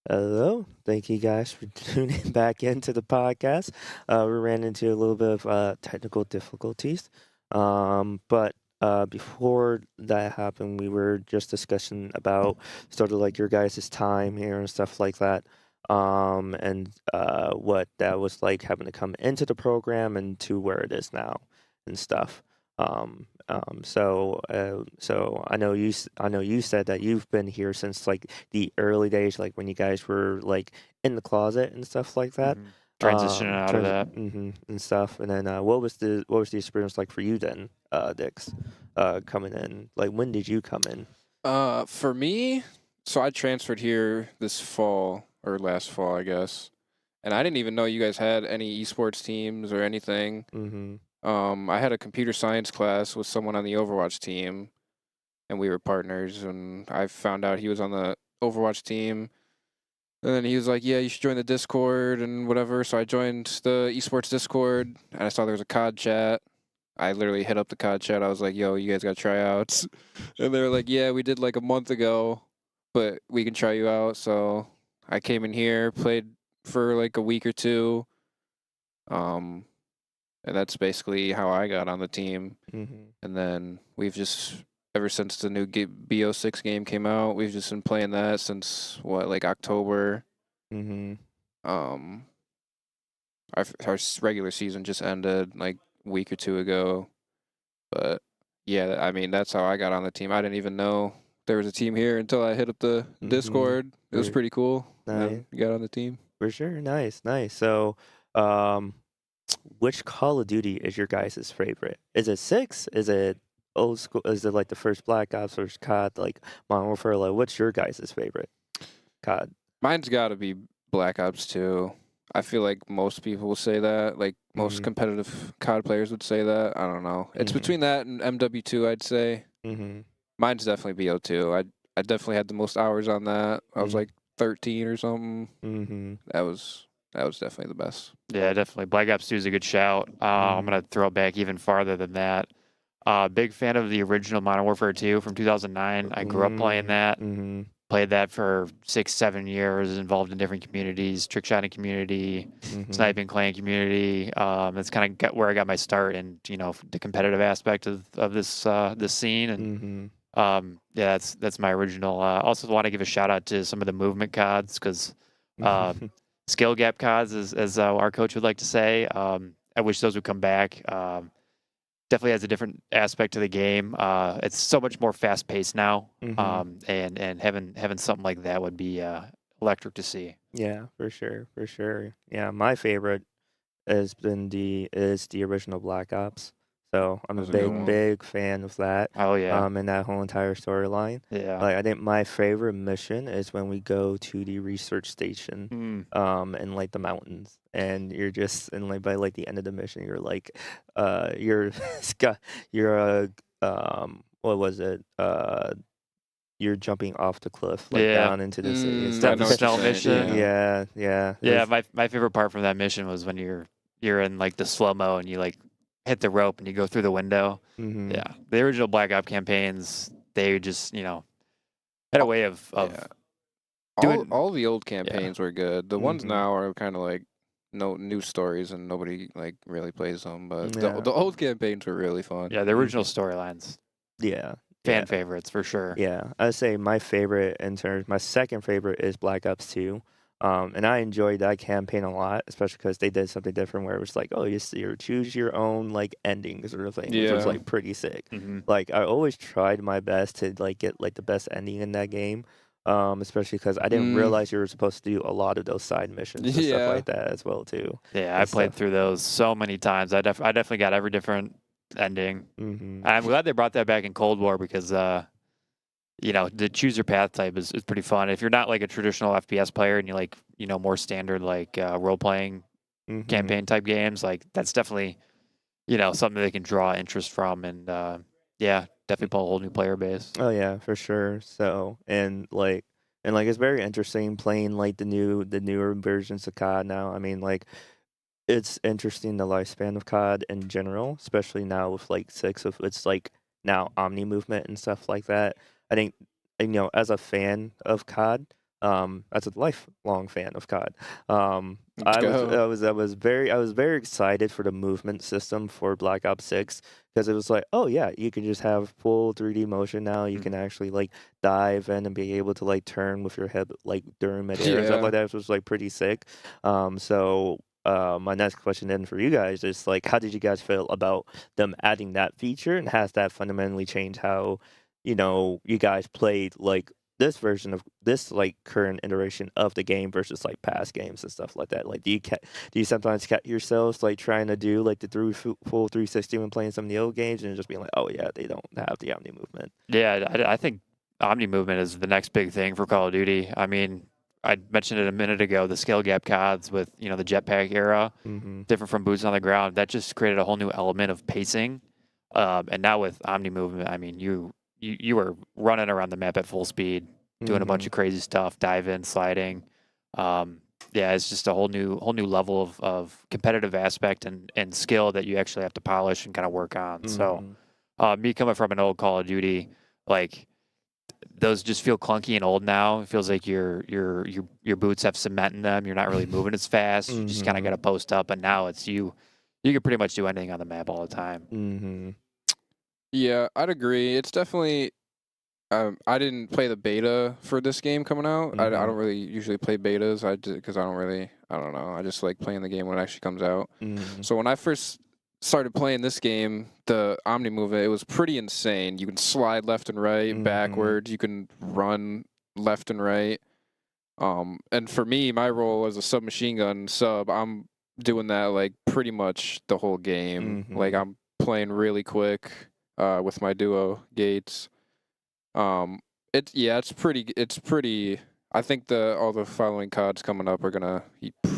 Hello. Thank you guys for tuning back into the podcast. We ran into a little bit of technical difficulties. But before that happened, we were just discussing about sort of like your guys' time here and stuff like that. And what that was like having to come into the program and to where it is now and stuff. So I know you said that you've been here since like the early days, like when you guys were like in the closet and stuff like that. Transitioning out of that. And stuff. And then what was the experience like for you then, Dix, coming in? Like when did you come in? For me, so I transferred here this fall or last fall, I guess, and I didn't even know you guys had any esports teams or anything. Mm-hmm. I had a computer science class with someone on the Overwatch team, and we were partners. And I found out he was on the Overwatch team, and then he was like, "Yeah, you should join the Discord and whatever." So I joined the esports Discord, and I saw there was a COD chat. I literally hit up the COD chat. I was like, "Yo, you guys got tryouts?" And they were like, "Yeah, we did like a month ago, but we can try you out." So I came in here, played for like a week or two, um, and that's basically how I got on the team. Mm-hmm. And then we've just ever since the new BO6 game came out, we've just been playing that since like October. Mm-hmm. Um, our regular season just ended like a week or two ago. But yeah, I mean, that's how I got on the team. I didn't even know there was a team here until I hit up the Mm-hmm. Discord. It was pretty cool. And Nice. then got on the team. For sure. Nice. Nice. So, um, which Call of Duty is your guys' favorite? Is it six? Is it old school? Is it like the first Black Ops or COD? Like Modern Warfare? Like, what's your guys' favorite COD? Mine's got to be Black Ops 2. I feel like most people will say that. Like most Mhm. competitive COD players would say that. I don't know. It's Mhm. between that and MW2, I'd say. Mm-hmm. Mine's definitely BO2. I definitely had the most hours on that. I was Mhm. like 13 or something. Mm-hmm. That was definitely the best. Yeah, definitely. Black Ops 2 is a good shout. I'm going to throw it back even farther than that. Big fan of the original Modern Warfare 2 from 2009. I grew up playing that. Mm-hmm. Played that for 6-7 years, involved in different communities, trick shotting community, Mm-hmm. sniping clan community. That's kind of where I got my start in, the competitive aspect of this scene. And Mm-hmm. yeah, that's my original. Also want to give a shout out to some of the movement CODs because skill gap CODs, as our coach would like to say. I wish those would come back. Definitely has a different aspect to the game. It's so much more fast paced now. Mhm. And having something like that would be electric to see. Yeah, for sure, for sure. Yeah, my favorite is the original Black Ops. So I'm a That's a good one. big fan of that. Oh yeah, And that whole entire storyline. yeah. Like I think my favorite mission is when we go to the research station, in like the mountains, and you're just and like by like the end of the mission, you're like, you're you're what was it? You're jumping off the cliff like Yeah. down into the sea. It's I know The what you're stealth saying, mission. yeah, yeah. Yeah, my favorite part from that mission was when you're in like the slow mo and you like hit the rope and you go through the window. Mm-hmm. Yeah, the original Black Ops campaigns, they just had a way of Yeah. doing. All the old campaigns were good. The ones Mhm. now are kind of like no new stories and nobody like really plays them. But Yeah. the old campaigns were really fun. Yeah, the original storylines, Yeah. fan Yeah. favorites for sure. Yeah. I'd say my second favorite is Black Ops 2. And I enjoyed that campaign a lot, especially because they did something different where it was like, oh, you choose your own like ending sort of thing, which was Yeah. like pretty sick. Mm-hmm. Like I always tried my best to like get like the best ending in that game. Especially because I didn't realize you were supposed to do a lot of those side missions and stuff Yeah. like that as well too. Yeah, I And played stuff. through those so many times. I definitely got every different ending. Mm-hmm. I'm glad they brought that back in Cold War because the choose your path type is pretty fun. If you're not like a traditional FPS player and you like more standard like role playing Mm-hmm. campaign type games, like that's definitely something they can draw interest from, and yeah, definitely pull a whole new player base. Oh yeah, for sure. So and like it's very interesting playing like the newer versions of COD now. I mean like it's interesting the lifespan of COD in general, especially now with like six of it's like now Omni movement and stuff like that. I think as a fan of COD, as a lifelong fan of COD. Let's go. I was very excited for the movement system for Black Ops 6 because it was like, oh yeah, you can just have full 3D motion now. You can actually like dive in and be able to like turn with your head like during midair and stuff Yeah. like that, which was like pretty sick. My next question then for you guys is like, how did you guys feel about them adding that feature, and has that fundamentally changed how you guys played like this version of this like current iteration of the game versus like past games and stuff like that? Like, do you sometimes catch yourselves like trying to do like the full 360 when playing some of the old games and just being like, oh yeah, they don't have the omni movement? Yeah, I think omni movement is the next big thing for Call of Duty. I mean, I mentioned it a minute ago, the scale gap CODs with, the jetpack era, Mm-hmm. different from boots on the ground. That just created a whole new element of pacing. And now with omni movement, I mean, you were running around the map at full speed, doing a bunch of crazy stuff, diving, sliding. Yeah, it's just a whole new level of competitive aspect and skill that you actually have to polish and kind of work on. So, me coming from an old Call of Duty, like those just feel clunky and old now. It feels like your boots have cement in them. You're not really moving as fast. You just kind of got to post up. And now it's you. You can pretty much do anything on the map all the time. Mm-hmm. Yeah, I'd agree. It's definitely. I didn't play the beta for this game coming out. I don't really usually play betas. Because I don't really. I don't know. I just like playing the game when it actually comes out. So when I first started playing this game, the Omni movement, it was pretty insane. You can slide left and right, backwards. You can run left and right. And for me, my role as a submachine gun sub, I'm doing that like pretty much the whole game. Like I'm playing really quick with my duo Gates. It's pretty. I think all the following CODs coming up are gonna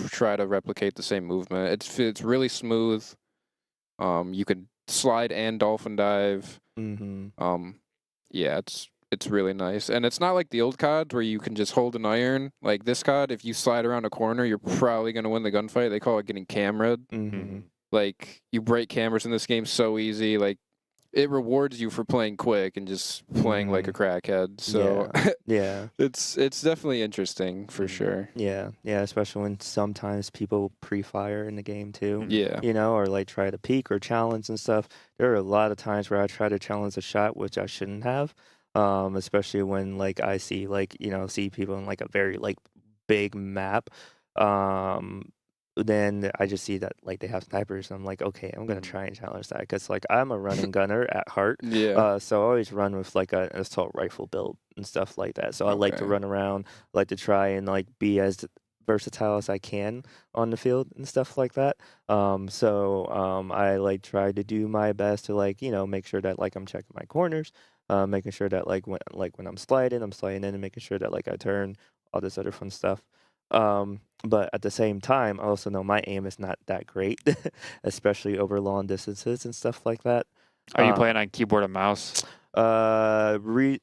try to replicate the same movement. It's really smooth. You can slide and dolphin dive. Yeah, it's really nice, and it's not like the old CODs where you can just hold an iron. Like this COD, if you slide around a corner, you're probably gonna win the gunfight. They call it getting cameraed. Like you break cameras in this game so easy. Like it rewards you for playing quick and just playing like a crackhead. So yeah. it's definitely interesting for sure. Yeah, especially when sometimes people pre-fire in the game too. Yeah. Or like try to peek or challenge and stuff. There are a lot of times where I try to challenge a shot which I shouldn't have. Especially when like I see like, see people in like a very like big map. Then I just see that like they have snipers. And I'm like, okay, I'm gonna try and challenge that because like I'm a running gunner at heart. Yeah. So I always run with like an assault rifle build and stuff like that. So I like to run around, like to try and like be as versatile as I can on the field and stuff like that. I like try to do my best to like make sure that like I'm checking my corners, making sure that when I'm sliding in and making sure that like I turn all this other fun stuff. But at the same time, I also know my aim is not that great, especially over long distances and stuff like that. Are you playing on keyboard and mouse? Recently,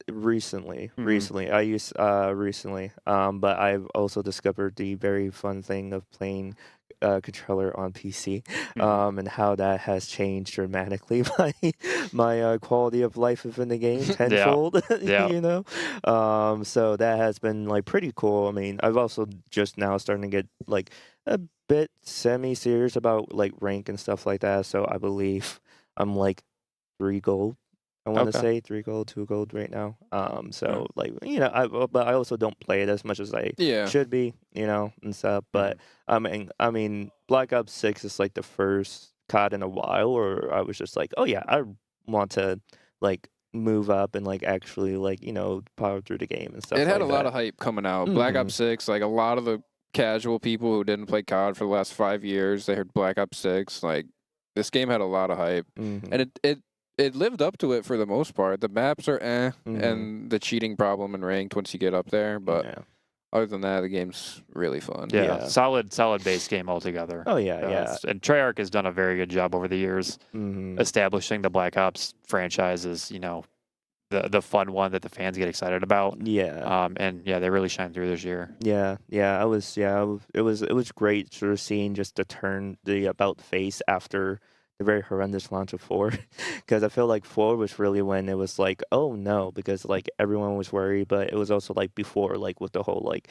I use recently. But I've also discovered the very fun thing of playing controller on PC, and how that has changed dramatically my quality of life within the game tenfold. Yeah. So that has been like pretty cool. I mean, I've also just now starting to get like a bit semi-serious about like rank and stuff like that. So I believe I'm like 3 gold. I want to Okay. say 3 gold, 2 gold right now. Like but I also don't play it as much as I should be, and stuff. But I mean, Black Ops 6 is like the first COD in a while where I was just like, oh yeah, I want to like move up and like actually like power through the game and stuff. It had like a lot that. of hype coming out. Black Ops 6, like a lot of the casual people who didn't play COD for the last 5 years, they heard Black Ops 6. Like this game had a lot of hype, and it lived up to it for the most part. The maps are and the cheating problem in ranked once you get up there, but other than that, the game's really fun. Yeah. Solid base game altogether. Oh yeah. And Treyarch has done a very good job over the years establishing the Black Ops franchise as, the fun one that the fans get excited about. Yeah. And yeah, they really shine through this year. It was great sort of seeing just the about face after the very horrendous launch of 4, because I feel like 4 was really when it was like, oh no, because like everyone was worried, but it was also like before, like with the whole like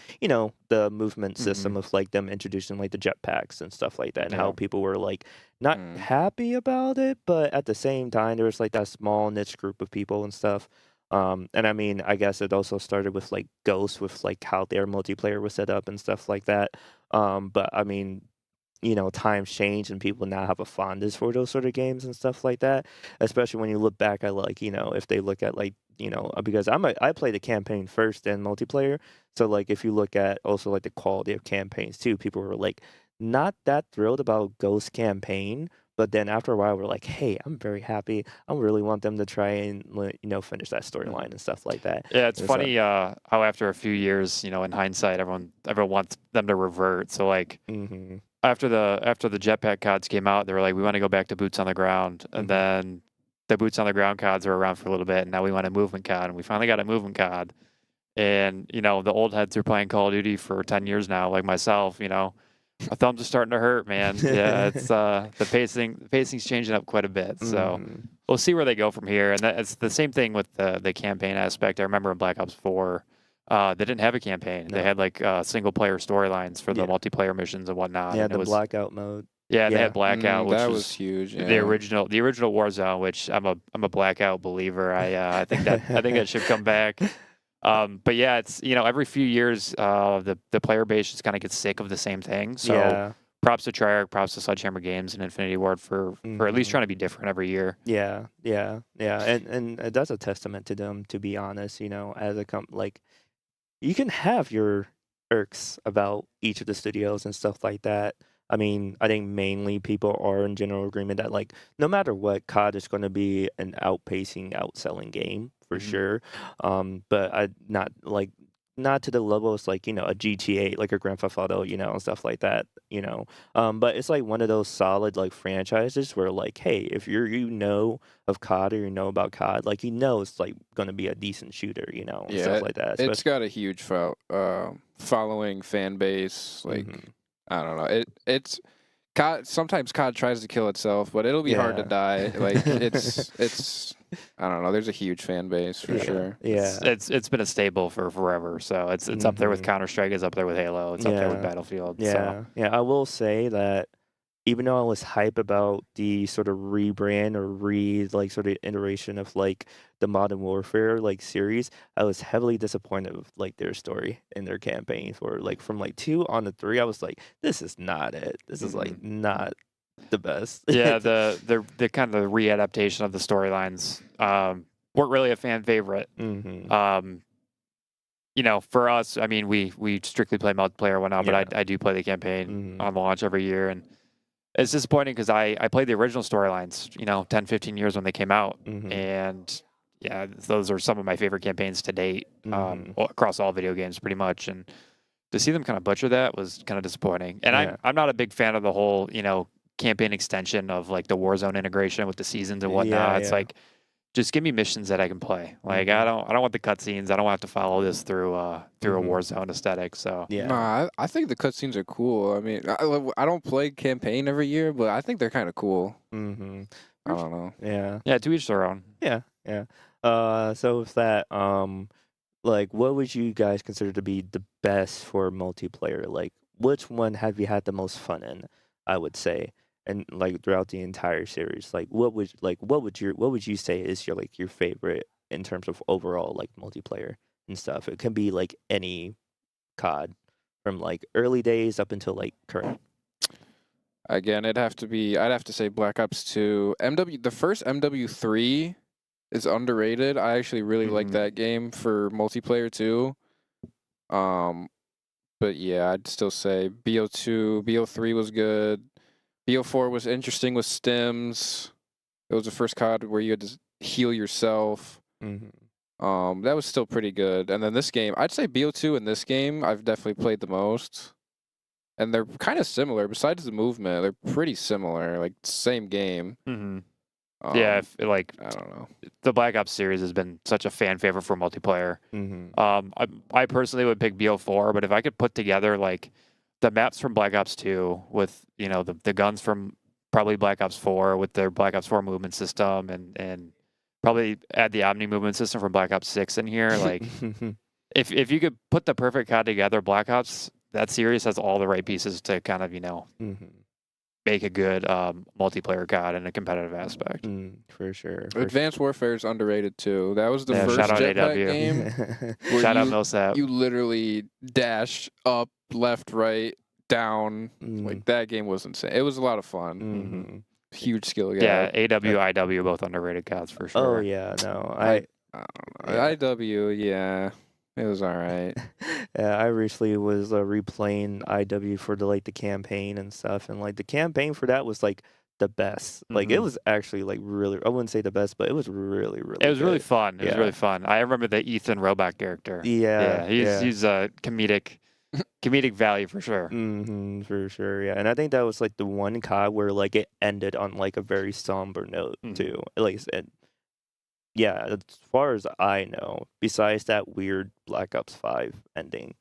the movement system Mhm. of like them introducing like the jetpacks and stuff like that, and how Yeah. people were like not Mm. happy about it, but at the same time there was like that small niche group of people and stuff. And I mean, I guess it also started with like Ghost, with like how their multiplayer was set up and stuff like that. But I mean, times change and people now have a fondness for those sort of games and stuff like that. Especially when you look back at like, if they look at like, because I play the campaign first then multiplayer. So like if you look at also like the quality of campaigns too, people were like not that thrilled about Ghost campaign. But then after a while, we're like, hey, I'm very happy. I really want them to try and finish that storyline Mhm. and stuff like that. Yeah, it's And so, funny how after a few years, in hindsight, everyone wants them to revert. So like hmm after the jetpack CODs came out, they were like, we want to go back to boots on the ground, and hmm then the boots on the ground CODs were around for a little bit, and now we want a movement COD, and we finally got a movement COD. And the old heads who are playing Call of Duty for 10 years now, like myself. My thumbs are starting to hurt, man. Yeah, it's the pacing's changing up quite a bit. So hmm we'll see where they go from here. And it's the same thing with the campaign aspect. I remember in Black Ops 4, they didn't have a campaign. They No. had like single player storylines for the Yeah. multiplayer missions and whatnot. Yeah, And it the was blackout mode. yeah, they had Yeah. Blackout, which That was was huge. the Yeah. original Warzone, which I'm a Blackout believer. I think that should come back. But yeah, it's every few years, the player base just kind of gets sick of the same thing. So Yeah. props to Treyarch, props to Sledgehammer Games and Infinity Ward for at least Mhm. trying to be different every year. Yeah, yeah, yeah, and that's a testament to them, to be honest, as a like, you can have your irks about each of the studios and stuff like that. I mean, I think mainly people are in general agreement that like no matter what, COD is going to be an outpacing, outselling game for Mhm. sure. But I not to the level as like a GTA, like a Grand Theft Auto, and stuff like that. But it's like one of those solid like franchises where like, hey, if of COD or about COD, like it's like gonna be a decent shooter, and stuff Yeah. like that. It's Especially. got a huge following fan base. Like hmm I don't know. It's COD. Sometimes COD tries to kill itself, but it'll be hard to Yeah. die. Like it's. I don't know. There's a huge fan base for Yeah. sure. It's Yeah. it's been a staple for forever. So it's up there with hmm Counter Strike, it's up there with Halo, it's up there with Yeah. Battlefield. So Yeah. Yeah. I will say that even though I was hype about the sort of rebrand or like sort of iteration of like the Modern Warfare like series, I was heavily disappointed with like their story and their campaign for like from like 2 on to 3. I was like, this is not it. This is like Mhm. not the best. yeah, the kind of the readaptation of the storylines weren't really a fan favorite. hmm Um, for us, I mean, we strictly play multiplayer and whatnot, but Yeah. I do play the campaign hmm on launch every year, and it's disappointing because I played the original storylines, 10, 15 years when they came out, hmm and yeah, those are some of my favorite campaigns to date, hmm across all video games pretty much, and to see them kind of butcher that was kind of disappointing. And Yeah. I'm not a big fan of the whole, campaign extension of like the Warzone integration with the seasons and Yeah. whatnot. It's Yeah. like just give me missions that I can play. Like hmm I don't want the cutscenes. I don't have to follow this through a hmm Warzone aesthetic. So Yeah. Nah, I think the cutscenes are cool. I mean, I don't play campaign every year, but I think they're kind of cool. hmm I don't know. Yeah. yeah, to each their own. Yeah. Yeah. So with that, like, what would you guys consider to be the best for multiplayer? Like, which one have you had the most fun in? I would say, and like throughout the entire series, like, what would you say is your favorite in terms of overall like multiplayer and stuff? It can be like any COD from like early days up until like current. Again, I'd have to say Black Ops 2. The first MW3 is underrated. I actually really like Mhm. that game for multiplayer too. Um, but yeah, I'd still say BO2, BO3 was good. BO4 was interesting with stims. It was the first COD where you had to heal yourself. Mm-hmm. That was still pretty good. And then this game, I'd say BO2 in this game, I've definitely played the most. And they're kind of similar. Besides the movement, they're pretty similar. Like same game. Mhm. Yeah, like I don't know. the Black Ops series has been such a fan favorite for multiplayer. Mm-hmm. I personally would pick BO4, but if I could put together like the maps from Black Ops 2 with the guns from probably Black Ops 4 with their Black Ops 4 movement system, and probably add the Omni movement system from Black Ops 6 in here. Like, if you could put the perfect COD together, Black Ops, that series has all the right pieces to kind of, make a good multiplayer COD in a competitive aspect. For sure. Advanced Warfare is underrated too. That was the Yeah, first shout out jetpack AW. game where Shout out Millsap. you literally dash up, left, right, down. Like, that game was insane. It was a lot of fun. Huge skill gap. Yeah, AW, IW, both underrated CODs for sure. Oh yeah, no, I don't know. IW, yeah, it was all right. Yeah, I recently was replaying IW for the campaign and stuff, and the campaign for that was the best. Like, it was actually really, I wouldn't say the best, but it was really, really It was really good. fun. It was really fun. I remember the Ethan Robot character. Yeah, he's a comedic value for sure. For sure, yeah. And I think that was the one COD where it ended on a very somber note too. At least, and yeah, as far as I know, besides that weird Black Ops 5 ending.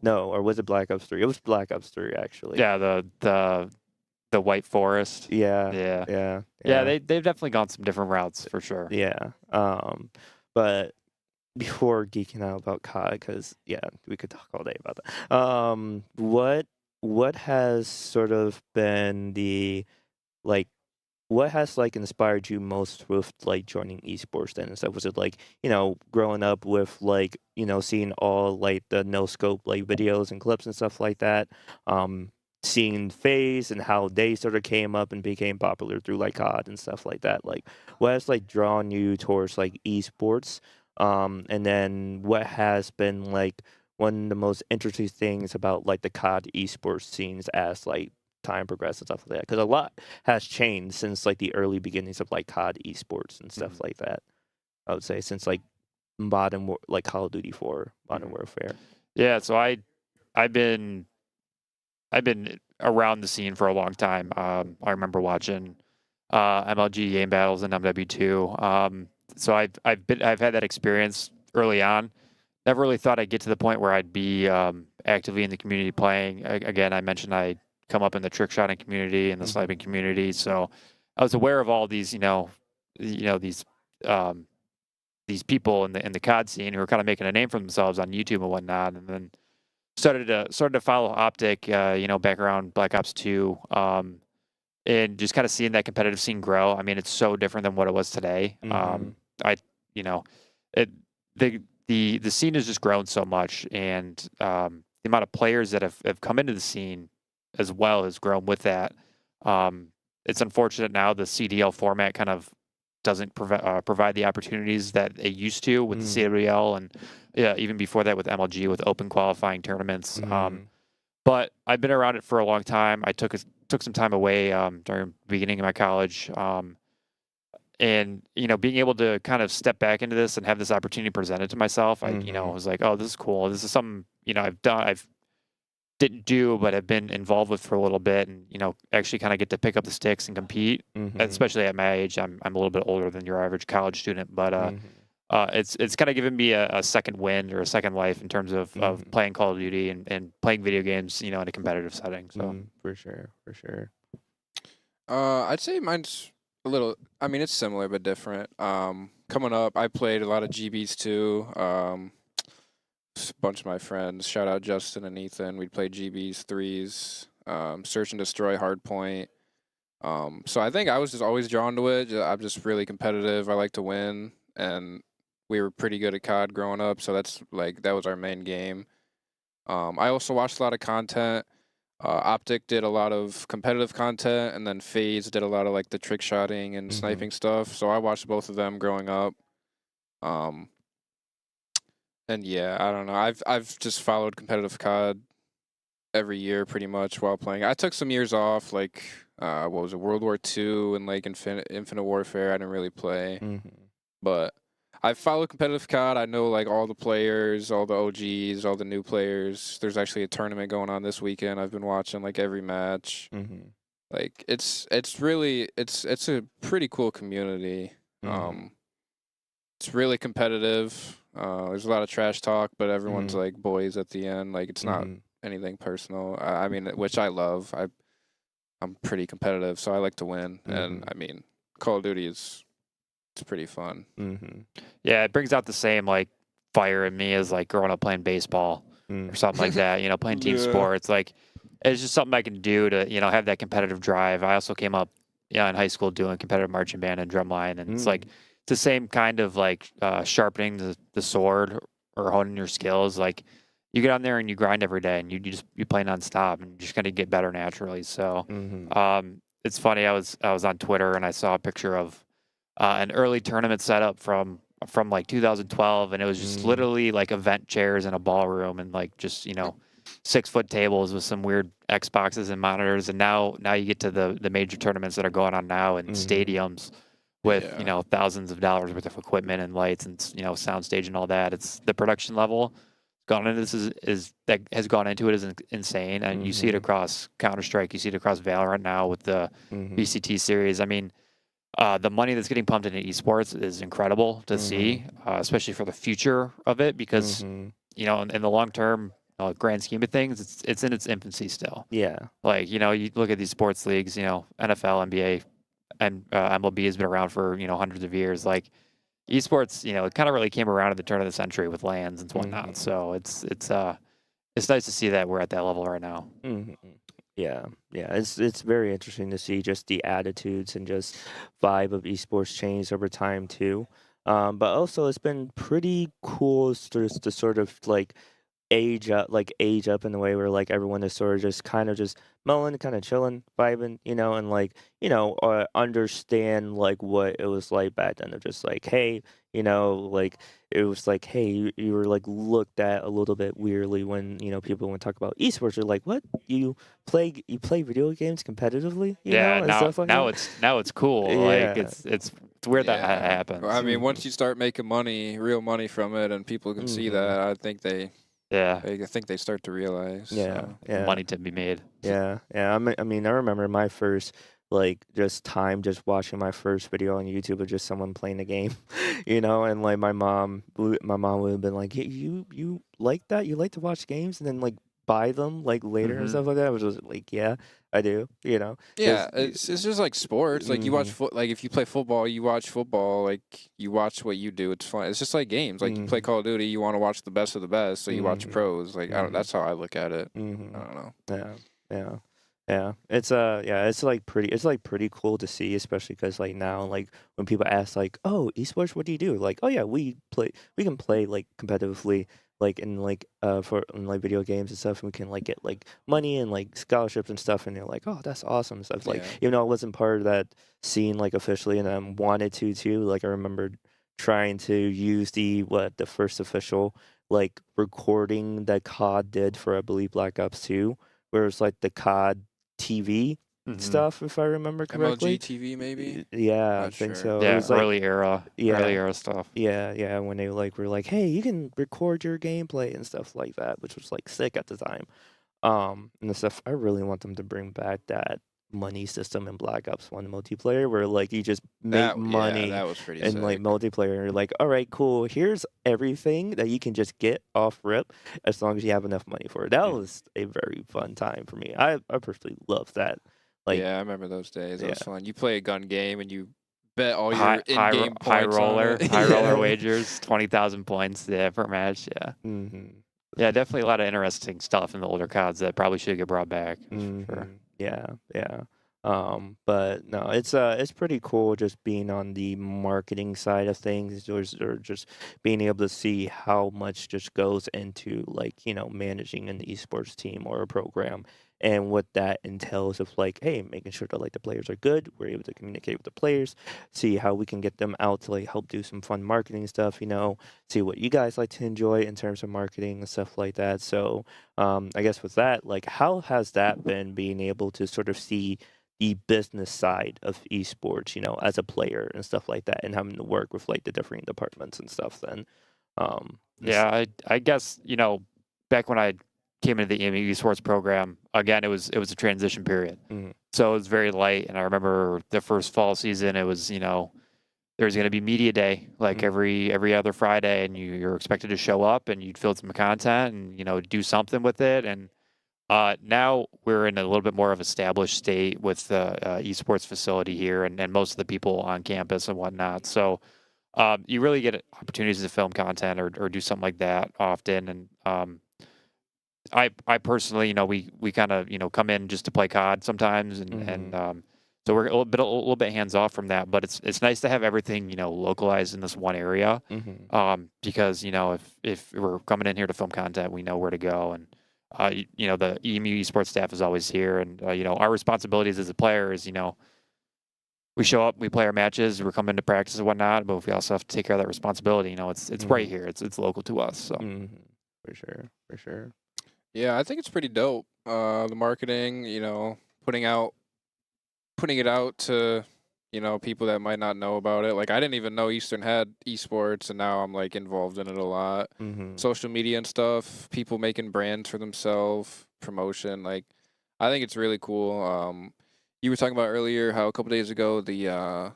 No, or was it Black Ops 3? It was Black Ops 3 actually. Yeah, the White Forest. Yeah. Yeah, they've definitely gone some different routes for sure. Yeah. But before geeking out about COD, because we could talk all day about that. What has sort of been the what has inspired you most with joining esports then and stuff? Was it growing up with seeing all the no scope videos and clips and stuff like that? Seeing FaZe and how they sort of came up and became popular through COD and stuff like that. What has drawn you towards esports? And then what has been one of the most interesting things about the COD esports scenes as time progresses and stuff like that? Because a lot has changed since the early beginnings of COD esports and stuff like that. I would say since Call of Duty 4 Modern Warfare. Yeah, so I've been around the scene for a long time. I remember watching MLG game battles and MW2. So I've had that experience early on. Never really thought I'd get to the point where I'd be actively in the community playing. Again, I mentioned I come up in the trick shotting community and the sniping community, so I was aware of all these, these people in the COD scene who were kind of making a name for themselves on YouTube and whatnot, and then started to follow Optic, back around Black Ops 2, and just kind of seeing that competitive scene grow. I mean, it's so different than what it was today. The scene has just grown so much, and the amount of players that have come into the scene as well has grown with that. It's unfortunate now the CDL format kind of doesn't provide the opportunities that it used to with the CWL, and even before that with MLG with open qualifying tournaments. But I've been around it for a long time. I took some time away during the beginning of my college, and being able to kind of step back into this and have this opportunity presented to myself, I was like, oh, this is cool. This is something I've didn't do, but have been involved with for a little bit, and actually kind of get to pick up the sticks and compete. Especially at my age, I'm a little bit older than your average college student, but it's kind of given me a second wind or a second life in terms of playing Call of Duty and playing video games, in a competitive setting. So for sure. I'd say mine's a little. I mean, it's similar but different. Coming up, I played a lot of GBs too. A bunch of my friends, shout out Justin and Ethan, we'd play GBs, threes, search and destroy, hardpoint. So I think I was just always drawn to it. I'm just really competitive. I like to win, and we were pretty good at COD growing up, so that was our main game. I also watched a lot of content. Optic did a lot of competitive content, and then FaZe did a lot of the trick shotting and sniping stuff. So I watched both of them growing up. And yeah, I don't know. I've just followed competitive COD every year pretty much while playing. I took some years off, what was it, World War II and Infinite Warfare. I didn't really play, but I followed competitive COD. I know all the players, all the OGs, all the new players. There's actually a tournament going on this weekend. I've been watching every match. It's a pretty cool community. It's really competitive. There's a lot of trash talk, but everyone's boys at the end. It's not anything personal. I mean, which I love. I'm I'm pretty competitive, so I like to win. And Mhm. I mean, Call of Duty it's pretty fun. Mhm. Yeah, it brings out the same like fire in me as like growing up playing baseball or Mm. something like that. You know, playing team Yeah. sports. Like it's just something I can do to have that competitive drive. I also came up in high school doing competitive marching band and drumline, and it's like Mm. it's the same kind of like sharpening the sword or honing your skills. Like you get on there and you grind every day, and you play nonstop, and you just kind of get better naturally. So Mhm. it's funny. I was on Twitter and I saw a picture of an early tournament setup from like 2012, and it was just Mm. literally like event chairs in a ballroom and like just 6-foot tables with some weird Xboxes and monitors. And now you get to the major tournaments that are going on now in Mhm. stadiums with Yeah. thousands of dollars worth of equipment and lights and sound stage and all that. It's the production level gone into this is that has gone into it is insane, and you see it Mhm. across Counter Strike, you see it across Valorant now with the Mhm. VCT series. I mean, the money that's getting pumped into esports is incredible to see, Mhm. especially for the future of it, because Mhm. in the long term, grand scheme of things, it's in its infancy still. Yeah. Like you look at these sports leagues, NFL, NBA, and MLB has been around for hundreds of years. Like esports, it kind of really came around at the turn of the century with LANs and whatnot. Mhm. So it's nice to see that we're at that level right now. Mhm. Yeah, yeah, it's very interesting to see just the attitudes and just vibe of esports change over time too. But also it's been pretty cool to sort of like age up in the way where like everyone is sort of just kind of just mulling, kind of chilling, vibing, and like understand like what it was like back then of just like hey, like it was like hey, you were like looked at a little bit weirdly when people would talk about esports. You're like what you play video games competitively, Yeah, and now stuff like now that. it's cool. Like Yeah. it's weird that Yeah. Well, I happens. mean, Hmm. once you start making real money from it, and people can see Hmm. that, I think Yeah, they start to realize. Yeah. So Yeah. money to be made. Yeah, yeah. I remember my first just time just watching my first video on YouTube of just someone playing the game, and like my mom would have been like, you like that? You like to watch games and then like buy them like later and Hmm. stuff like that. I was just like, yeah, I do, yeah, because. it's just like sports. Like you watch Mm-hmm. like if you play football, you watch football. Like you watch what you do. It's fun. It's just like games. Like you play Mm-hmm. Call of Duty, you want to watch the best of the best, so you watch Mm-hmm. pros. Like I don't. Mm-hmm. That's how I look at it. I Mm-hmm. don't know. Yeah, yeah, yeah. It's like pretty cool to see, especially because like now, like when people ask, like, "Oh, esports, what do you do?" Like, "Oh yeah, we can play like competitively, like for in, like video games and stuff, and we can like get like money and like scholarships and stuff." And they're like, "Oh, that's awesome," and stuff. Like, Yeah. even though I wasn't part of that scene like officially, and I wanted to too. Like, I remember trying to use the first official like recording that COD did for I believe Black Ops 2, where it's like the COD TV Hmm. stuff, if I remember MLG correctly. TV maybe. Yeah, I Not think sure. so. It Yeah, was like early yeah, era stuff. yeah, when they like were like, hey, you can record your gameplay and stuff like that, which was like sick at the time. And the stuff I really want them to bring back that money system in Black Ops 1 multiplayer where like you just make money That was pretty in like sick. multiplayer and you're like, all right, cool, here's everything that you can just get off rip as long as you have enough money for it. That was a very fun time for me. I personally love that. Like, Yeah, I remember those days. That yeah. was fun. You play a gun game and you bet all High your in-game high points on roller it. high roller Yeah. wagers, 20,000 points, yeah, per match. Yeah, Mhm. yeah, definitely a lot of interesting stuff in the older CODs that probably should get brought back for sure. Yeah, yeah. But no, it's pretty cool just being on the marketing side of things, or just being able to see how much just goes into like, managing an esports team or a program and what that entails of like, hey, making sure that like the players are good, we're able to communicate with the players, see how we can get them out to like help do some fun marketing stuff, see what you guys like to enjoy in terms of marketing and stuff like that. So I guess with that, like, how has that been being able to sort of see the business side of esports, as a player and stuff like that, and having to work with like the different departments and stuff? Then, Yeah, I guess back when I came into the EME Esports program, again it was a transition period, mm, so it was very light. And I remember the first fall season, it was there was going to be media day like mm, every other Friday, and you're expected to show up and you'd film some content and do something with it. And Now we're in a little bit more of established state with the esports facility here and most of the people on campus and whatnot. So you really get opportunities to film content or do something like that often. And I personally, we kind of come in just to play COD sometimes, and so we're a little bit hands off from that. But it's nice to have everything localized in this one area, because if we're coming in here to film content, we know where to go, and the EMU esports staff is always here, and our responsibilities as a player is we show up, we play our matches, we're coming to practice and whatnot, but we also have to take care of that responsibility. It's right here, it's local to us. So For sure, for sure. Yeah, I think it's pretty dope. The marketing, putting it out to, people that might not know about it. Like I didn't even know Eastern had esports, and now I'm like involved in it a lot. Social media and stuff, people making brands for themselves, promotion. Like I think it's really cool. You were talking about earlier how a couple days ago the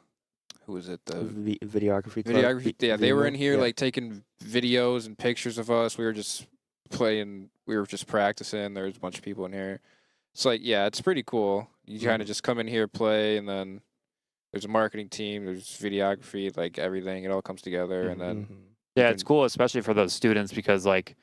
who was it? The Videography club. videography. Yeah, they were in here Yeah. like taking videos and pictures of us. We were just playing. We were just practicing. There was a bunch of people in here. It's like, yeah, it's pretty cool. You kind of just come in here, play, and then there's a marketing team, there's videography, like everything. It all comes together, and then yeah, it's cool, especially for those students, because like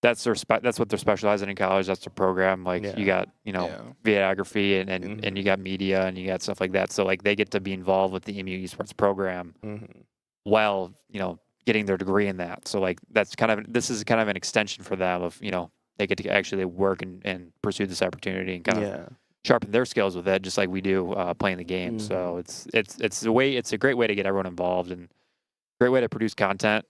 that's that's what they're specializing in college. That's their program. Like you got videography and you got media and you got stuff like that. So like they get to be involved with the EMU esports program while getting their degree in that. So like this is kind of an extension for them of they get to actually work and pursue this opportunity and kind of sharpen their skills with it, just like we do playing the game. So it's a great way to get everyone involved and great way to produce content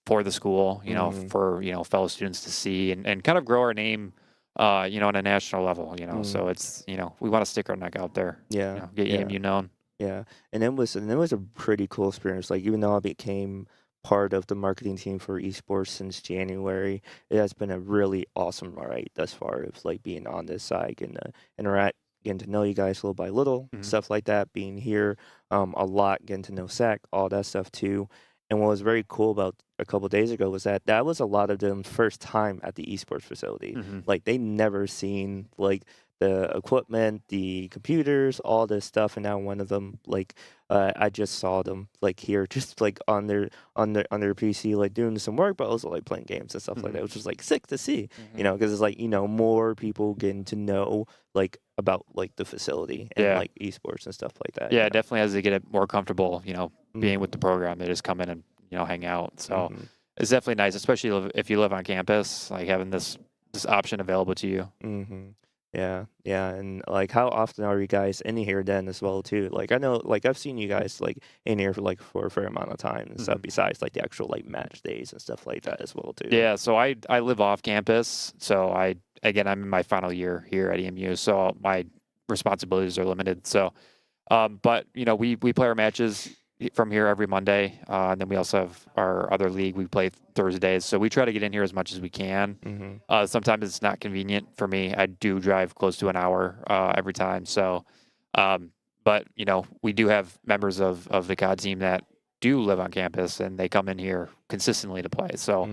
for the school, for fellow students to see and kind of grow our name, on a national level. So it's we want to stick our neck out there. Yeah. Get EMU known. Yeah, and it was a pretty cool experience. Like even though I became part of the marketing team for esports since January, it has been a really awesome ride thus far of like being on this side, getting to interact, getting to know you guys little by little, stuff like that. Being here, a lot, getting to know Sack, all that stuff too. And what was very cool about a couple days ago was that was a lot of them first time at the esports facility. Like they never seen like the equipment, the computers, all this stuff, and now one of them, like, I just saw them like here, just like on their PC, like doing some work, but also like playing games and stuff like that, which was like sick to see, because it's like more people getting to know like about like the facility and like esports and stuff like that. Yeah, definitely as they get it more comfortable, being with the program, they just come in and hang out. So it's definitely nice, especially if you live on campus, like having this option available to you. Yeah, and like, how often are you guys in here then as well too? Like, I know, like, I've seen you guys like in here for a fair amount of time and stuff. Besides like the actual like match days and stuff like that as well too. Yeah, so I live off campus, so I'm in my final year here at EMU, so my responsibilities are limited. So, but we play our matches from here every Monday, and then we also have our other league we play Thursdays. So we try to get in here as much as we can. Sometimes it's not convenient for me. I do drive close to an hour every time. So, but we do have members of the COD team that do live on campus and they come in here consistently to play. So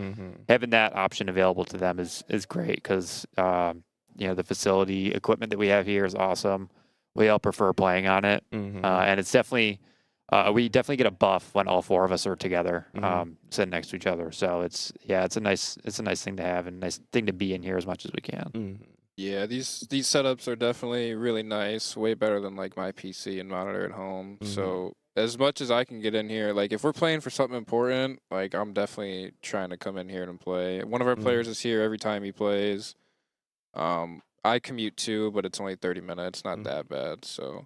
having that option available to them is great because the facility equipment that we have here is awesome. We all prefer playing on it, and it's definitely. We definitely get a buff when all four of us are together, sitting next to each other. So it's a nice thing to have and a nice thing to be in here as much as we can. Yeah, these setups are definitely really nice, way better than like my PC and monitor at home. So as much as I can get in here, like if we're playing for something important, like I'm definitely trying to come in here and play. One of our players is here every time he plays. I commute too, but it's only 30 minutes, not that bad. So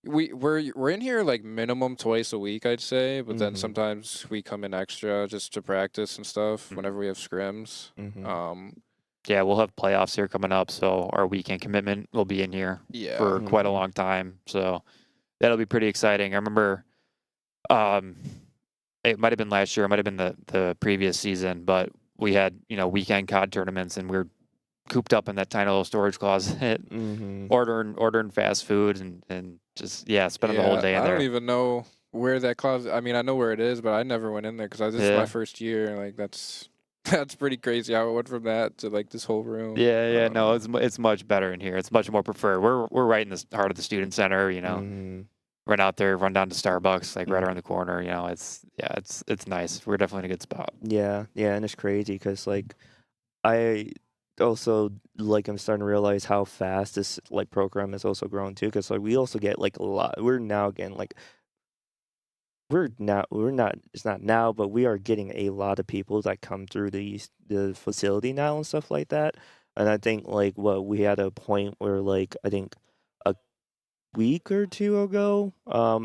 we're in here like minimum twice a week, I'd say. But then sometimes we come in extra just to practice and stuff whenever we have scrims. Yeah, we'll have playoffs here coming up, so our weekend commitment will be in here for quite a long time. So that'll be pretty exciting. I remember, it might have been last year, it might have been the previous season, but we had weekend COD tournaments, and we were cooped up in that tiny little storage closet, ordering fast food and just spending the whole day in there. I don't even know where that closet. I mean, I know where it is, but I never went in there because this is my first year. Like That's pretty crazy how it went from that to like this whole room. Yeah, no, it's much better in here. It's much more preferred. We're right in the heart of the student center. Mm-hmm. Run out there, run down to Starbucks, like right Mhm. around the corner. It's nice. We're definitely in a good spot. Yeah, yeah, and it's crazy because like I also like I'm starting to realize how fast this like program is also growing too. Because like we also get like a lot. We're now getting like we're not it's not now, but we are getting a lot of people that come through the facility now and stuff like that. And I think like what we had a point where like I think a week or two ago,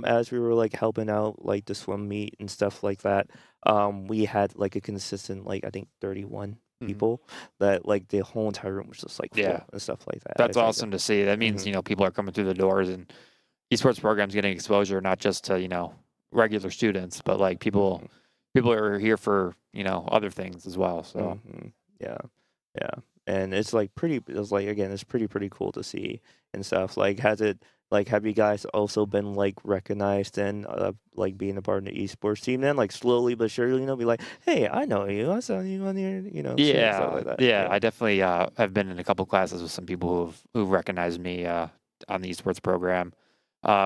as we were like helping out like the swim meet and stuff like that, we had like a consistent like I think 31 Mhm. people that like the whole entire room was just like Yeah. full and stuff like that. That's It's like, awesome to see. That means, Mhm. people are coming through the doors and esports programs getting exposure, not just to, regular students, but like people Mhm. people are here for, other things as well. So Yeah, yeah, and it's like pretty. It's like again, it's pretty cool to see and stuff. Like, has it like have you guys also been like recognized and like being a part of the esports team? Then like slowly but surely, be like, hey, I know you. I saw you on your, shit and stuff yeah, like that. yeah, Yeah. I definitely have been in a couple classes with some people who've recognized me on the esports program,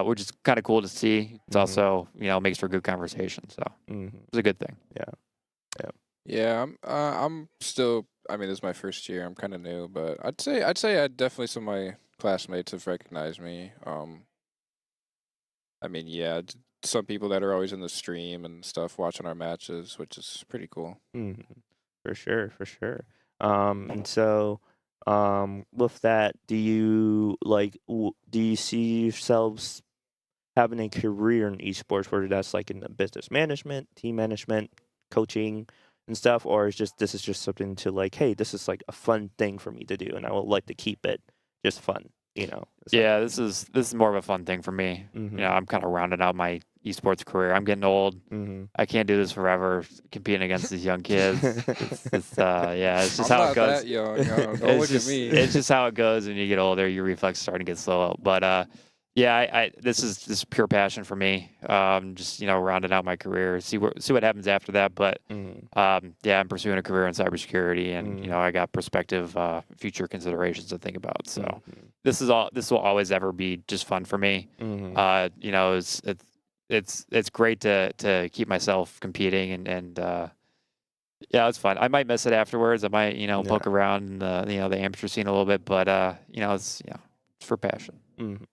which is kind of cool to see. It's Mm-hmm. also, makes for good conversation. So Mm-hmm. it's a good thing. Yeah. Yeah. Yeah, I'm still. I mean, this is my first year. I'm kind of new, but I'd say I definitely some of my classmates have recognized me. I mean, yeah, some people that are always in the stream and stuff watching our matches, which is pretty cool. Mm-hmm. For sure. For sure. And so, with that, do you like? Do you see yourselves having a career in esports, whether that's like in the business management, team management, coaching, and stuff, or is just this is just something to like, hey, this is like a fun thing for me to do, and I would like to keep it just fun, and stuff. Yeah, this is more of a fun thing for me. Mhm. I'm kind of rounding out my esports career. I'm getting old. Mhm. I can't do this forever, competing against these young kids. Yeah, it's just I'm how it not goes. that young. Don't It's look at just me. it's just how it goes when you get older. Your reflexes starting to get slow. But yeah, this is pure passion for me. Just rounding out my career, see what happens after that. But Mhm. yeah, I'm pursuing a career in cybersecurity, and Mhm. I got prospective future considerations to think about. So Mhm. this will always ever be just fun for me. Mhm. It's great to keep myself competing and yeah, it's fun. I might miss it afterwards. I might, Yeah. poke around in the amateur scene a little bit, but it's for passion. Mhm.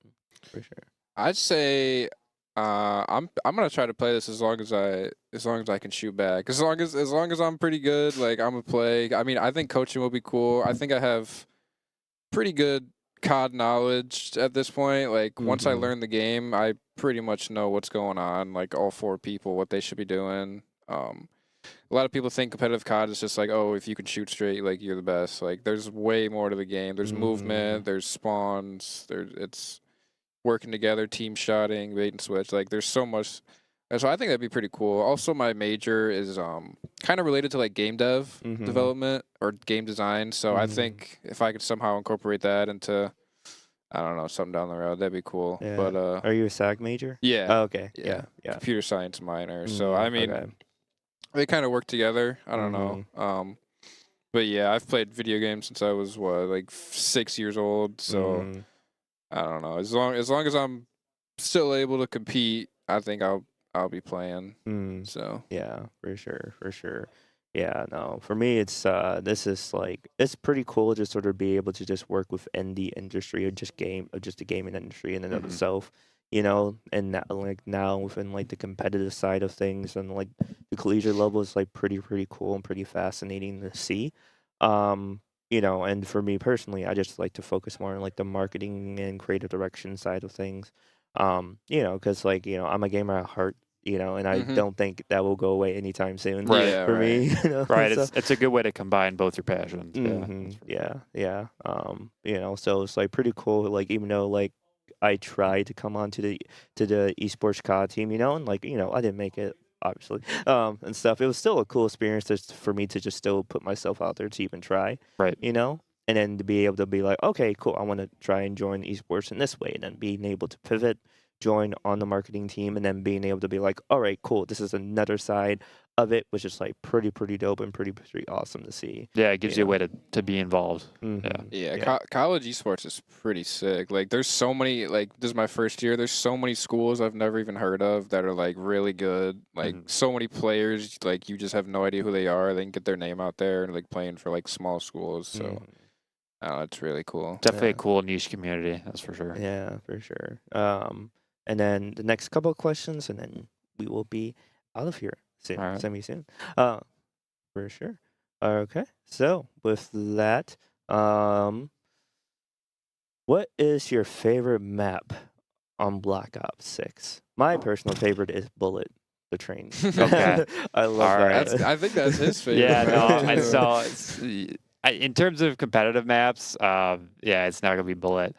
For sure. I'd say I'm gonna try to play this as long as I can shoot back. As long as I'm pretty good, like I'm gonna play. I mean, I think coaching will be cool. I think I have pretty good COD knowledge at this point. Like once I Mhm. learn the game, I pretty much know what's going on. Like all four people, what they should be doing. A lot of people think competitive COD is just like, oh, if you can shoot straight, like you're the best. Like there's way more to the game. There's Mhm. movement. There's spawns. It's working together, team shotting, bait and switch. Like there's so much. And so I think that'd be pretty cool. Also, my major is kind of related to like game dev Mhm. development or game design. So I Mhm. think if I could somehow incorporate that into I don't know something down the road, that'd be cool. Yeah. But Are you a SAG major? yeah, Oh, okay. yeah, Yeah. Yeah. computer science minor. So Mhm. I mean, Okay. they kind of work together. I don't know. Mhm. But yeah, I've played video games since I was what like 6 years old. So Mhm. I don't know. As long as I'm still able to compete, I think I'll be playing. Mm. So Yeah, for sure, for sure. Yeah, no, for me, it's this is like it's pretty cool to sort of be able to just work within the industry or just the gaming industry in and of mhm. itself, and like now within like the competitive side of things and like the collegiate level is like pretty cool and pretty fascinating to see. And for me personally, I just like to focus more on like the marketing and creative direction side of things. Because like, I'm a gamer at heart, and I Mhm. don't think that will go away anytime soon Right, Yeah. for Right. me, right. so It's a good way to combine both your passions. Yeah, that's for sure. yeah, yeah. So it's like pretty cool. Like even though like I tried to come on to the esports COD team, and like I didn't make it obviously, and stuff. It was still a cool experience just for me to just still put myself out there to even try, Right. and then to be able to be like, okay, cool, I want to try and join esports in this way, and then being able to pivot, join on the marketing team, and then being able to be like, all right, cool, this is another side of it was just like pretty dope and pretty awesome to see. Yeah, it gives you a know. way to be involved. Mhm. Yeah, college esports is pretty sick. Like, there's so many. Like, this is my first year. There's so many schools I've never even heard of that are like really good. Like, so many players. Like, you just have no idea who they are. They can get their name out there and like playing for like small schools. So, it's really cool. Definitely a cool niche community. That's for sure. Yeah, for sure. And then the next couple of questions, and then we will be out of here soon, All right. semi-soon. For sure. Okay. So with that, what is your favorite map on Black Ops 6? My personal favorite is Bullet, the train. Okay. I love that. I think that's his favorite. Yeah, no, map, I too. saw. In terms of competitive maps, yeah, it's not gonna be Bullet.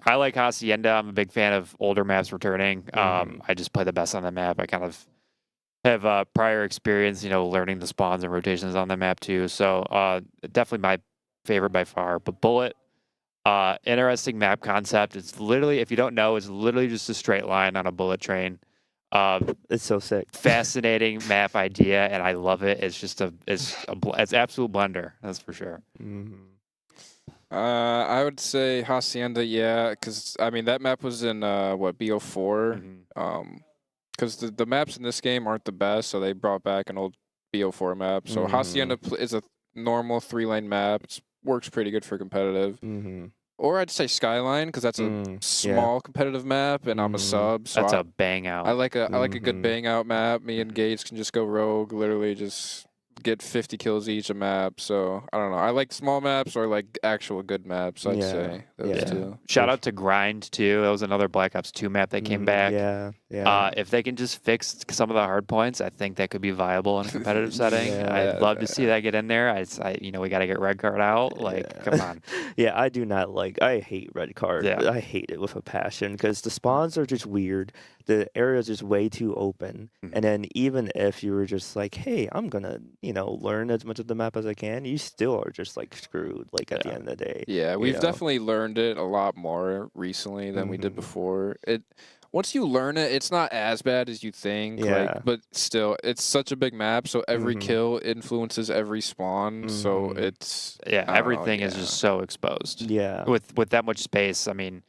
I like Hacienda. I'm a big fan of older maps returning. I just play the best on the map. I kind of have prior experience, learning the spawns and rotations on the map too. So definitely my favorite by far. But Bullet, interesting map concept. It's literally, if you don't know, it's literally just a straight line on a bullet train. It's so sick. Fascinating map idea, and I love it. It's just it's absolute blender. That's for sure. I would say Hacienda, yeah, because I mean that map was in BO4. Because the maps in this game aren't the best, so they brought back an old BO4 map. So Hacienda is a normal 3-lane map. It works pretty good for competitive. Or I'd say Skyline, because that's a small competitive map, and I'm a sub. So That's a bang out. I like a good bang out map. Me and Gates can just go rogue, literally just get 50 kills each a map. So I don't know. I like small maps or like actual good maps. I'd say those two. Shout out to Grind too. That was another Black Ops 2 map that came back. Yeah. If they can just fix some of the hard points, I think that could be viable in a competitive setting. Yeah. I'd love to see that get in there. We got to get red card out. Like, come on. Yeah, I do not like. I hate red card. Yeah. I hate it with a passion because the spawns are just weird. The area is just way too open. And then even if you were just like, hey, I'm gonna, learn as much of the map as I can, you still are just like screwed. Like at the end of the day. Yeah, we've definitely learned it a lot more recently than we did before. Once you learn it, it's not as bad as you think. Yeah. But still, it's such a big map, so every kill influences every spawn. So it's everything is just so exposed. Yeah. With that much space, I mean,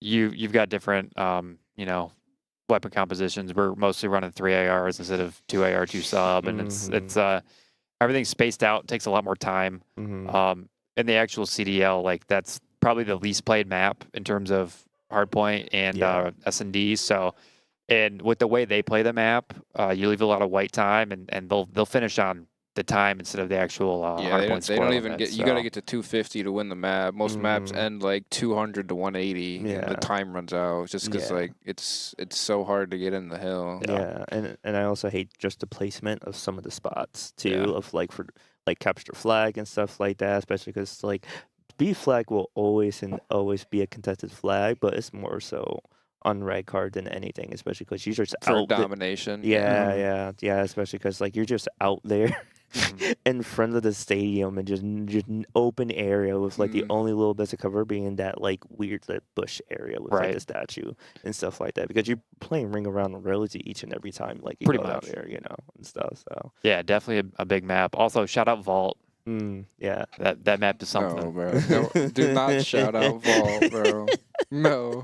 you've got different weapon compositions. We're mostly running 3 ARs instead of 2 AR, 2 sub, and it's everything's spaced out. Takes a lot more time. In the actual CDL, like that's probably the least played map in terms of hardpoint and S&D. So, and with the way they play the map, you leave a lot of white time, and they'll finish on the time instead of the actual hardpoint. They don't even get. You got to get to 250 to win the map. Most maps end like 200 to 180, and the time runs out just because like it's so hard to get in the hill. Yeah, and I also hate just the placement of some of the spots too, of like for like capture flag and stuff like that, especially because like B flag will always be a contested flag, but it's more so on red card than anything, especially because you're just for out domination. Yeah, especially because like you're just out there in front of the stadium and just an open area with like the only little bits of cover being that like weird bush area with like the statue and stuff like that, because you're playing ring around the roads each and every time like you pretty go much down there, and stuff. So yeah, definitely a big map. Also, shout out Vault. Yeah, that map is something. No, bro. No, do not shout out Vault, bro. No.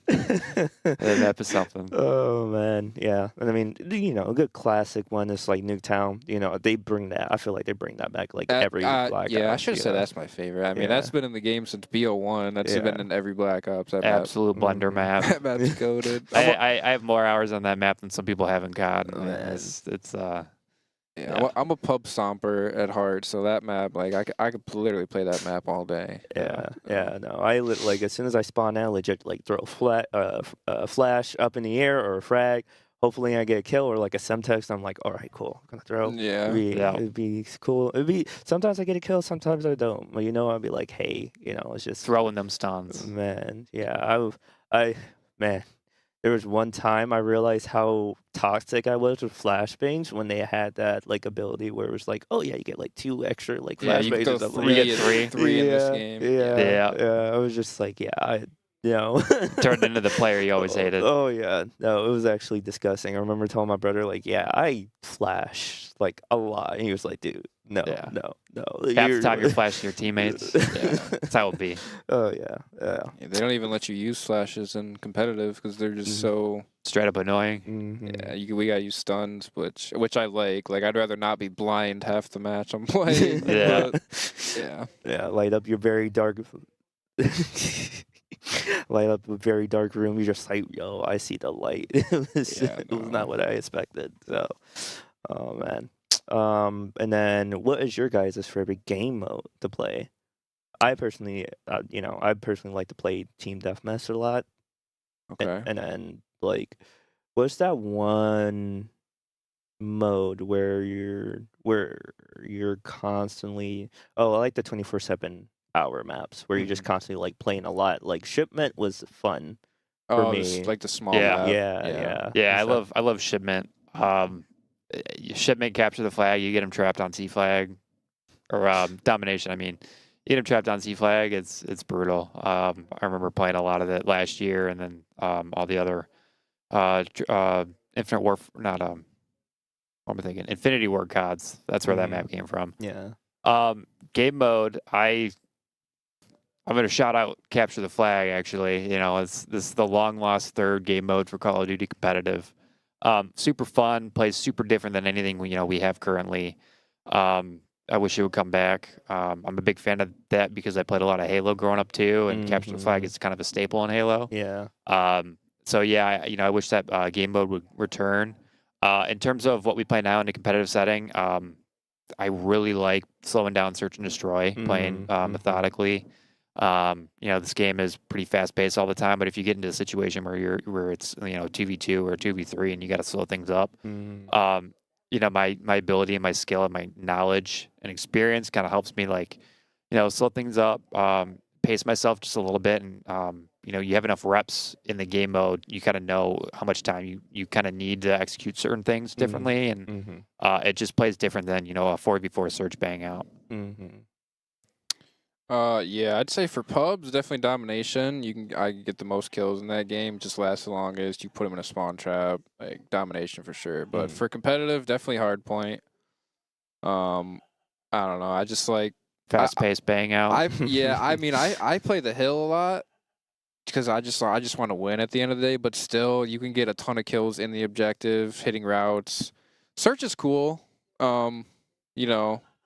That map is something. Oh man, yeah. And I mean, a good classic one is like Nuketown. They bring that. I feel like they bring that back like every Black Ops. Yeah, I should have said that's my favorite. I mean, that's been in the game since BO1. That's been in every Black Ops. Absolute blender map. That map's goated. I have more hours on that map than some people haven't gotten. Yeah, I'm a pub stomper at heart, so that map, like, I could literally play that map all day. No, I like as soon as I spawn out, legit like throw a flash up in the air or a frag. Hopefully I get a kill or like a semtex. I'm like, all right, cool. I'm gonna throw. It'd be cool. Sometimes I get a kill, sometimes I don't. But I'll be like, hey, it's just throwing them stuns. Man, yeah, man. There was one time I realized how toxic I was with flashbangs when they had that like ability where it was like, oh yeah, you get like 2 extra like flashbangs. You get three in this game. Yeah. I was just like, Turned into the player you always hated. Oh yeah, no, it was actually disgusting. I remember telling my brother like, yeah, I flash like a lot, and he was like, dude, no, Yeah. no, no. Half the time you're flashing your teammates. Yeah, that's how it be. Oh yeah, yeah. Yeah, they don't even let you use flashes in competitive because they're just so. Straight up annoying. Yeah, we gotta use stuns, which I like. Like I'd rather not be blind half the match I'm playing. Yeah. Yeah. Yeah, light up your very dark. Light up a very dark room. You're just like, yo, I see the light. It was not what I expected. So, oh man. And then what is your guys' favorite game mode to play? I personally like to play Team Deathmatch a lot. Okay. And then like, what's that one mode where you're constantly? Oh, I like the 24/7 hour maps where you're just constantly like playing a lot. Like Shipment was fun for me. Like the small Yeah. map. Yeah. Yeah, and stuff. I love shipment. Shipment capture the flag, you get them trapped on C flag, or domination. I mean, you get them trapped on C flag. It's brutal. I remember playing a lot of it last year, and then all the other Infinite Warf, not what am I thinking? Infinity War CODs. That's where that map came from. Yeah. Game mode, I'm gonna shout out Capture the Flag. Actually, this is the long lost third game mode for Call of Duty competitive. Super fun, plays super different than anything we have currently. I wish it would come back. I'm a big fan of that because I played a lot of Halo growing up too, and Capture the Flag is kind of a staple in Halo. Yeah. So yeah, I wish that game mode would return. In terms of what we play now in a competitive setting, I really like slowing down search and destroy, playing methodically. This game is pretty fast paced all the time, but if you get into a situation where it's 2v2 or 2v3 and you got to slow things up, my ability and my skill and my knowledge and experience kind of helps me slow things up, pace myself just a little bit, and you have enough reps in the game mode, you kind of know how much time you kind of need to execute certain things differently, and it just plays different than a 4v4 search bang out. Yeah, I'd say for pubs, definitely domination. I get the most kills in that game. Just lasts the longest. You put them in a spawn trap, like domination for sure. But for competitive, definitely hard point. I don't know. I just like fast paced bang out. I mean, I play the hill a lot because I just want to win at the end of the day. But still, you can get a ton of kills in the objective, hitting routes. Search is cool.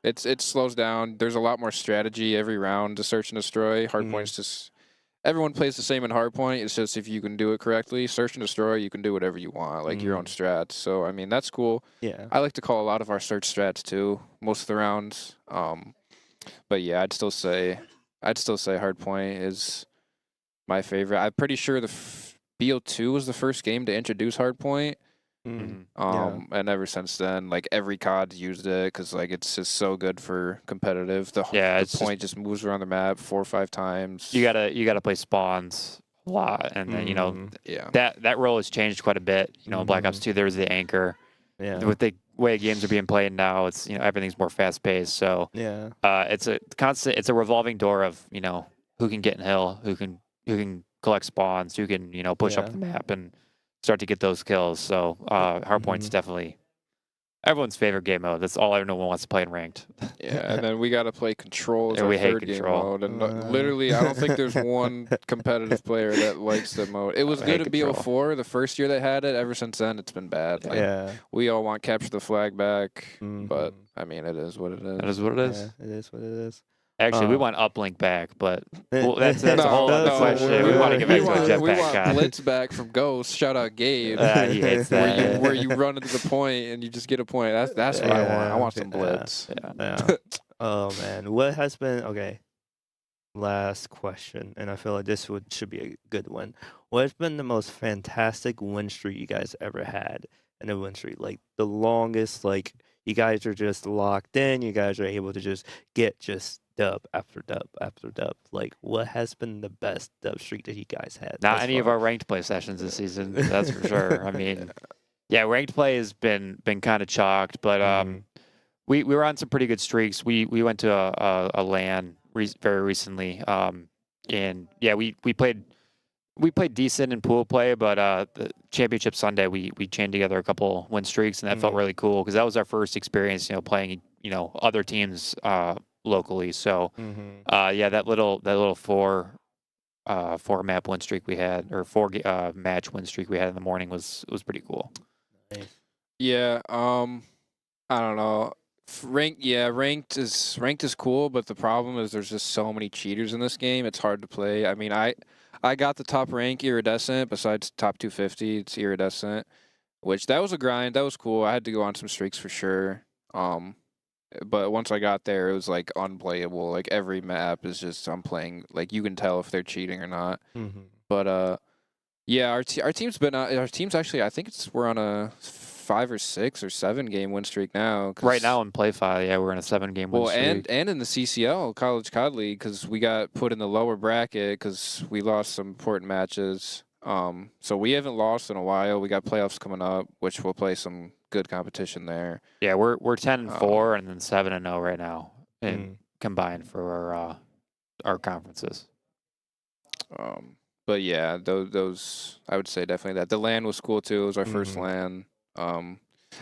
It slows down. There's a lot more strategy every round to search and destroy. Hardpoint's just everyone plays the same in hardpoint. It's just if you can do it correctly, search and destroy, you can do whatever you want, like your own strats. So I mean that's cool. Yeah. I like to call a lot of our search strats too, most of the rounds. But yeah, I'd still say hardpoint is my favorite. I'm pretty sure the BO2 was the first game to introduce hardpoint. And ever since then, like every COD's used it because like it's just so good for competitive. The point just moves around the map 4 or 5 times. You gotta play spawns a lot, and then that role has changed quite a bit. Black Ops 2, there's the anchor. Yeah. With the way games are being played now, it's everything's more fast paced. So it's a revolving door of who can get in hill, who can collect spawns, who can push up the map and start to get those kills. So hardpoint's definitely everyone's favorite game mode. That's all everyone wants to play in ranked. Yeah, and then we got to play Control as our we hate third game Control. mode. And literally, I don't think there's one competitive player that likes the mode. It was good at BO4 the first year they had it. Ever since then, it's been bad. Like, we all want Capture the Flag back, but I mean, it is what it is. That is what it is. Yeah, it is what it is. Actually, we want uplink back, but that's a whole other question. We want to get back to a jetpack. We want Blitz back from Ghost. Shout out Gabe. He hates that. Where you run into the point and you just get a point. That's what I want. I want some Blitz. Yeah. Oh man, what has been last question, and I feel like this should be a good one. What has been the most fantastic win streak you guys ever had in a win streak? Like the longest, like you guys are just locked in. You guys are able to just get dub after dub after dub. Like, what has been the best dub streak that you guys had? Not any of our ranked play sessions this season. That's for sure. I mean, yeah, ranked play has been kind of chalked, but we were on some pretty good streaks. We went to a LAN very recently, and yeah, we played We played decent in pool play, but the championship Sunday we chained together a couple win streaks, and that felt really cool because that was our first experience, playing other teams locally. So yeah, that little four map win streak we had, or four match win streak we had in the morning was pretty cool. Nice. Yeah. I don't know. Ranked is cool, but the problem is there's just so many cheaters in this game. It's hard to play. I mean, I got the top rank iridescent. Besides top 250, it's iridescent, which that was a grind. That was cool. I had to go on some streaks for sure. But once I got there, it was like unplayable. Like every map is just I'm playing. Like you can tell if they're cheating or not. But yeah, our team's been our team's actually I think we're on a 5 or 6 or 7 game win streak now. Right now in Play 5, yeah, we're in a 7-game win streak. And in the CCL College COD League because we got put in the lower bracket because we lost some important matches. So we haven't lost in a while. We got playoffs coming up, which we'll play some good competition there. Yeah, we're 10-4 and then 7-0 right now, and combined for our conferences. But yeah, those I would say definitely that. The LAN was cool too. It was our first LAN.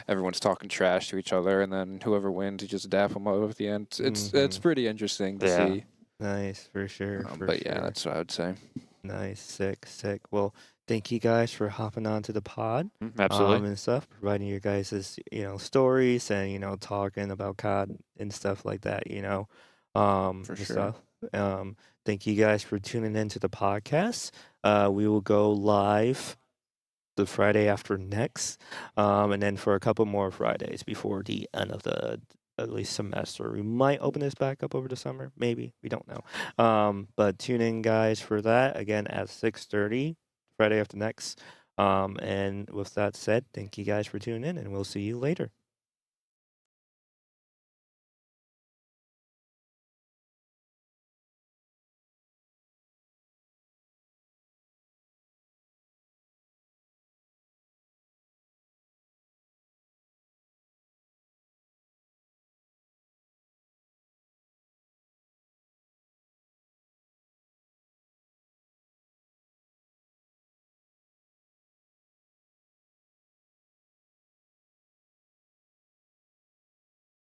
Everyone's talking trash to each other, and then whoever wins, you just dap them up at the end. It's pretty interesting to see. Nice, for sure. Yeah, that's what I would say. Nice, sick. Well, thank you guys for hopping on to the pod. Absolutely. And stuff, providing your guys' stories and talking about COD and stuff like that. For sure. Stuff. Thank you guys for tuning into the podcast. We will go live the Friday after next, and then for a couple more Fridays before the end of the at least semester. We might open this back up over the summer, maybe, we don't know. But tune in, guys, for that again at 6:30 Friday after next. And with that said, thank you guys for tuning in, and we'll see you later.